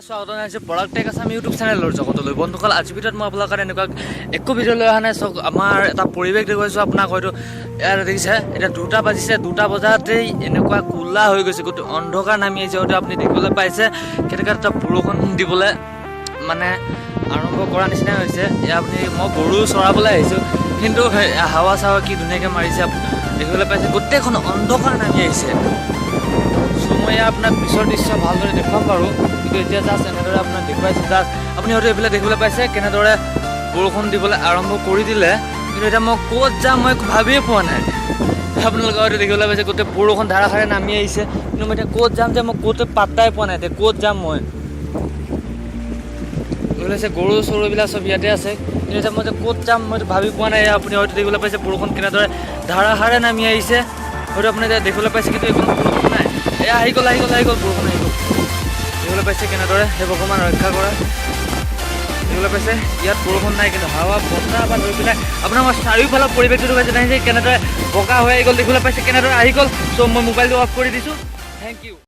স্বাগতম জনাইছোঁ পৰাগ tech Assam YouTube চেনেলৰ জগতলৈ। বন্ধুসকল, আজিৰ ভিডিঅ'ত মই আপোনালোকৰ কাৰণে এনেকুৱা একো ভিডিঅ' লৈ অহা নাই। চাওক, আমাৰ এটা পৰিৱেশ দেখুৱাইছোঁ আপোনাক। হয়তো ইয়াত দেখিছে, এতিয়া 2টা বাজিছে। 2টা বজাতেই এনেকুৱা কোলা হৈ গৈছে, গোটেই অন্ধকাৰ নামি আহিছে। হয়তো আপুনি দেখিবলৈ পাইছে কেনেকৈ এটা বৰষুণ দিবলৈ মানে আৰম্ভ কৰা নিচিনাই হৈছে। এয়া আপুনি মই গৰু চৰাবলৈ আহিছোঁ, কিন্তু হাৱা চাৱা কি ধুনীয়াকৈ মাৰিছে দেখিবলৈ পাইছে। গোটেইখন অন্ধকাৰ নামি আহিছে। মই আপোনাক পিছৰ দৃশ্য ভালদৰে দেখুৱাম বাৰু, কিন্তু এতিয়া জাষ্ট এনেদৰে আপোনাক দেখুৱাইছোঁ। জাষ্ট আপুনি হয়তো এইফালে দেখিবলৈ পাইছে কেনেদৰে বৰষুণ দিবলৈ আৰম্ভ কৰি দিলে। কিন্তু এতিয়া মই ক'ত যাম মই একো ভাবিয়ে পোৱা নাই। আপোনালোকে হয়তো দেখিবলৈ পাইছে গোটেই বৰষুণ ধাৰাসাৰে নামি আহিছে, কিন্তু মই এতিয়া ক'ত যাম যে মই ক'তো পাত্তাই পোৱা নাই। এতিয়া ক'ত যাম মই হৈছে গৰু চৰুবিলাক চব ইয়াতে আছে, কিন্তু এতিয়া মই ক'ত যাম মই ভাবি পোৱা নাই। আপুনি হয়তো দেখিবলৈ পাইছে বৰষুণ কেনেদৰে ধাৰাসাৰে নামি আহিছে। হয়তো আপুনি এতিয়া দেখিবলৈ পাইছে, কিন্তু এইখন বৰষুণ নাই। এয়া আহি গ'ল বৰষুণ আহি গ'ল। দেখিবলৈ পাইছে কেনেদৰে, সেই ভগৱান ৰক্ষা কৰা। দেখিবলৈ পাইছে ইয়াত বৰষুণ নাই, কিন্তু হাৱা বতাহ বা ধৰি পেলাই আপোনাৰ মই চাৰিওফালৰ পৰিৱেশটো দেখুৱাইছে। দেখিছে কেনেদৰে বগা হৈ আহি গ'ল, দেখিবলৈ পাইছে কেনেদৰে আহি গ'ল। চ' মই মোবাইলটো অফ কৰি দিছোঁ। Thank U.